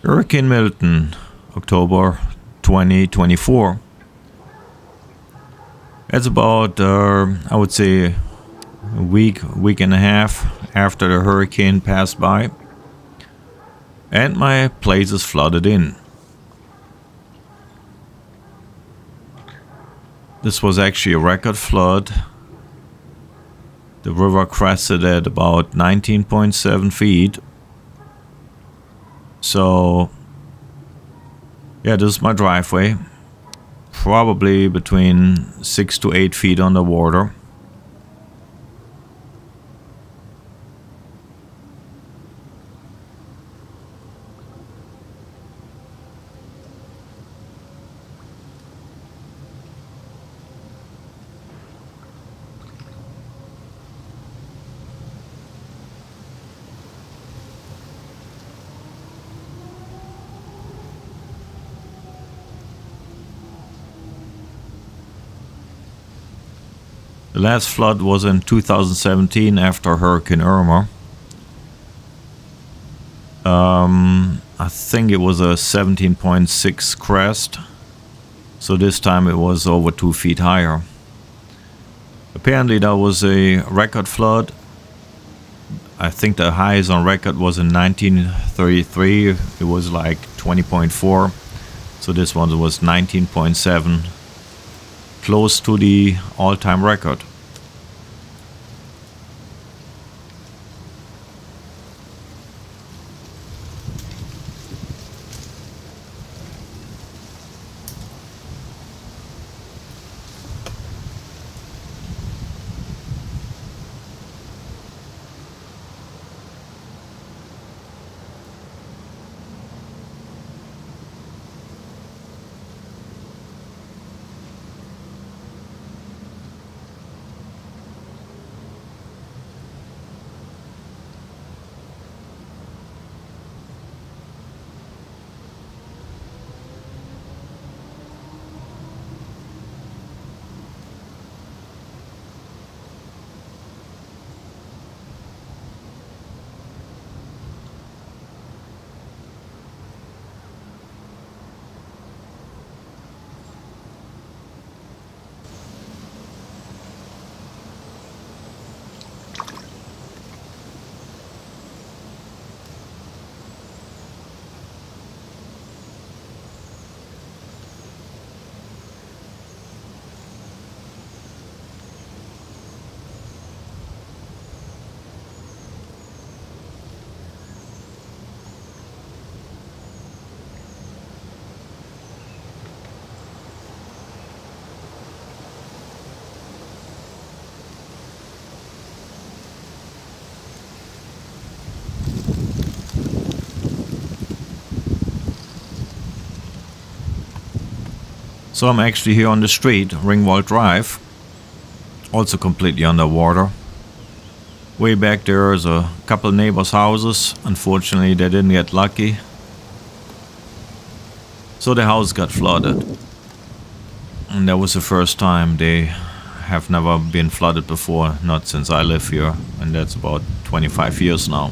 Hurricane Milton, October 2024. It's about, I would say, a week and a half after the hurricane passed by, and my place is flooded in. This was actually a record flood. The river crested at about 19.7 feet. So, yeah, this is my driveway. Probably between 6 to 8 feet underwater. The last flood was in 2017 after Hurricane Irma. I think it was a 17.6 crest. So this time it was over 2 feet higher. Apparently that was a record flood. I think the highest on record was in 1933. It was like 20.4. So this one was 19.7. Close to the all-time record. So I'm actually here on the street, Ringwald Drive, also completely underwater. Way back there is a couple neighbors' houses. Unfortunately, they didn't get lucky. So the house got flooded. And that was the first time. They have never been flooded before, not since I live here, and that's about 25 years now.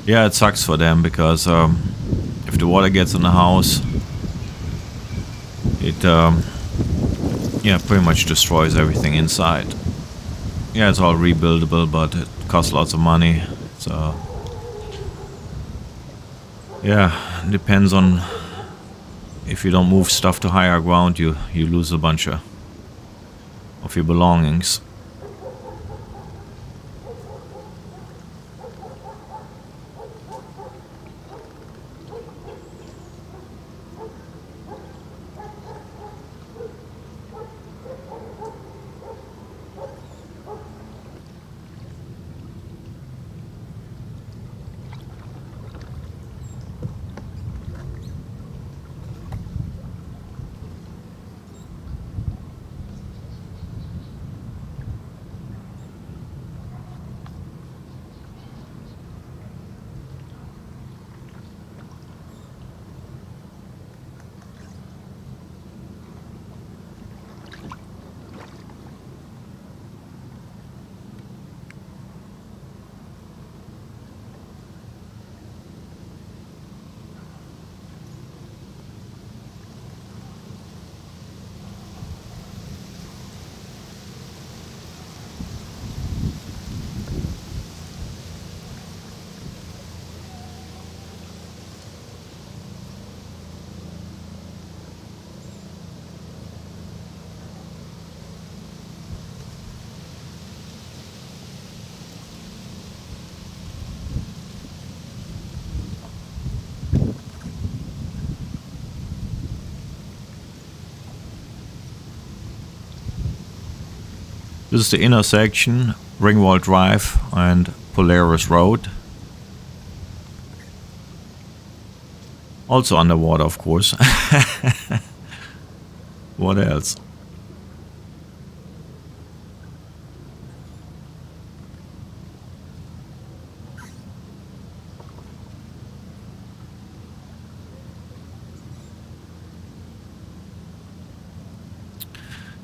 Yeah, it sucks for them because if the water gets in the house, it pretty much destroys everything inside. Yeah, it's all rebuildable, but it costs lots of money. So yeah, it depends on if you don't move stuff to higher ground, you lose a bunch of your belongings. This is the intersection, Ringwald Drive and Polaris Road. Also underwater, of course. What else?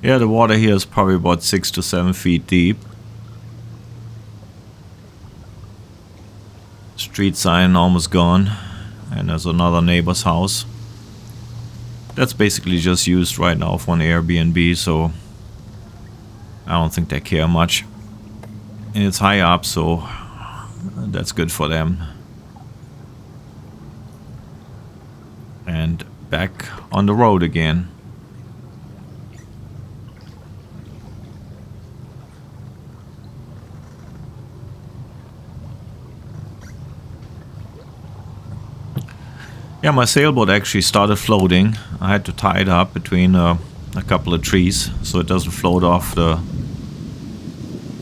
Yeah, the water here is probably about 6 to 7 feet deep. Street sign almost gone. And there's another neighbor's house. That's basically just used right now for an Airbnb, so I don't think they care much. And it's high up, so that's good for them. And back on the road again. Yeah, my sailboat actually started floating. I had to tie it up between a couple of trees so it doesn't float off the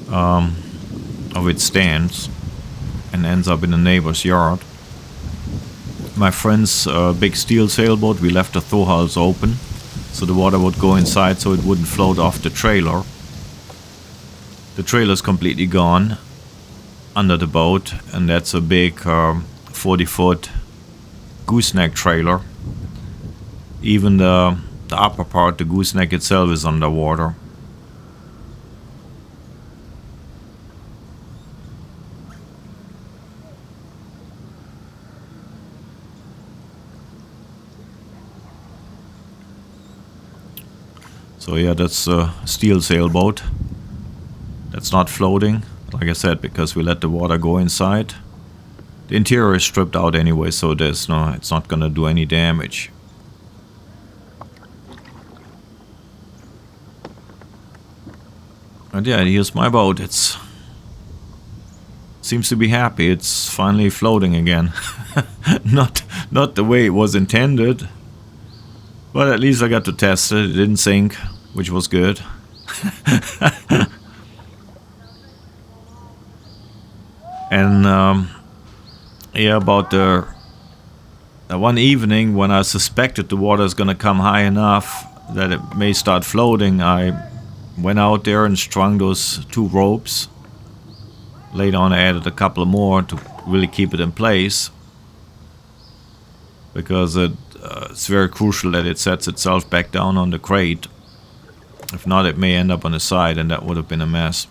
of its stands and ends up in the neighbor's yard. My friend's big steel sailboat, we left the tow hulls open so the water would go inside so it wouldn't float off the trailer. The trailer's completely gone under the boat, and that's a big 40-foot gooseneck trailer. Even the upper part, the gooseneck itself, is underwater. So yeah, that's a steel sailboat. That's not floating, like I said, because we let the water go inside. The interior is stripped out anyway, so it's not gonna do any damage. And yeah, here's my boat. It's seems to be happy. It's finally floating again. not the way it was intended, but at least I got to test it. It didn't sink, which was good. And yeah, about the one evening when I suspected the water is gonna come high enough that it may start floating, I went out there and strung those 2 ropes. Later on I added a couple more to really keep it in place, because it's very crucial that it sets itself back down on the crate. If not, it may end up on the side, and that would have been a mess.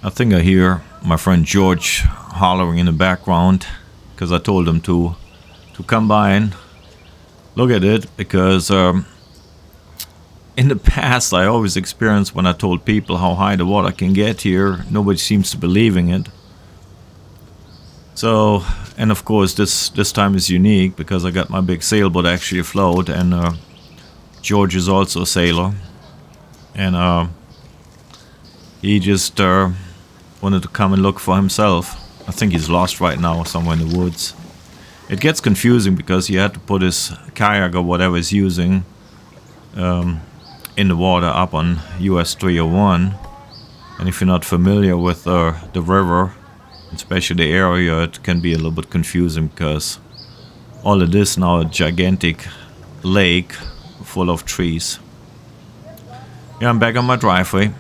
I think I hear my friend George hollering in the background, because I told him to come by and look at it, because in the past I always experienced, when I told people how high the water can get here, nobody seems to believing it. So, and of course this time is unique because I got my big sailboat actually afloat, and George is also a sailor, and he just wanted to come and look for himself. I think he's lost right now somewhere in the woods. It gets confusing because he had to put his kayak or whatever he's using in the water up on US 301. And if you're not familiar with the river, especially the area, it can be a little bit confusing because all it is now a gigantic lake full of trees. Yeah, I'm back on my driveway.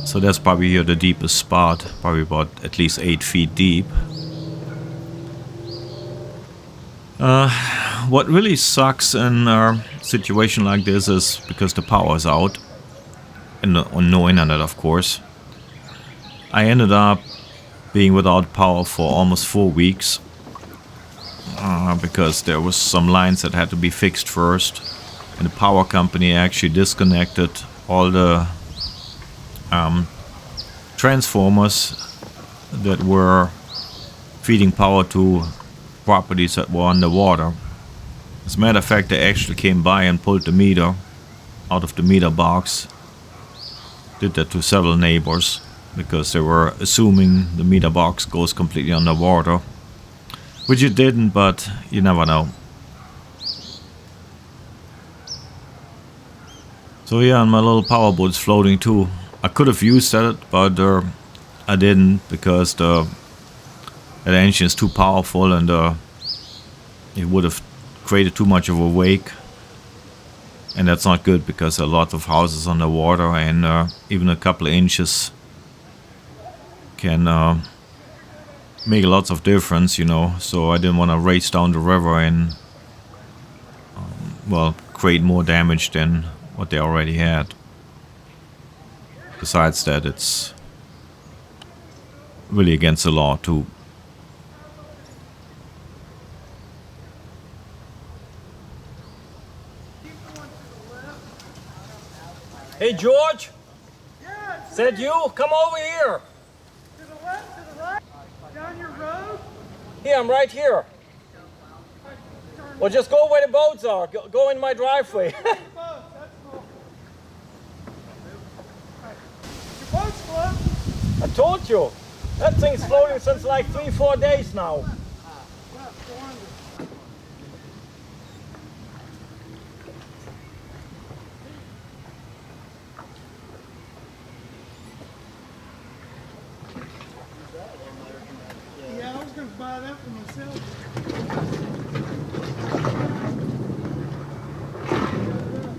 So that's probably here the deepest spot, probably about at least 8 feet deep. What really sucks in a situation like this is because the power is out, and no internet, of course. I ended up being without power for almost 4 weeks because there was some lines that had to be fixed first, and the power company actually disconnected all the transformers that were feeding power to properties that were underwater. As a matter of fact, they actually came by and pulled the meter out of the meter box. Did that to several neighbors. because they were assuming the meter box goes completely underwater, which it didn't, but you never know. So yeah, and my little powerboat's floating too. I could have used it, but I didn't, because the engine is too powerful, and it would have created too much of a wake. And that's not good, because a lot of houses underwater, and even a couple of inches can make lots of difference, you know. So I didn't want to race down the river and, well, create more damage than what they already had. Besides that, it's really against the law too. Hey George, Yeah, said you, come over here. to the left, to the right, down your road. Here, I'm right here. Well, just go where the boats are. Go in my driveway. Boats, that's cool. Your boat's floating. I told you. That thing's floating since like 3-4 days now. Left, go under. Yeah, I was going to buy that for myself.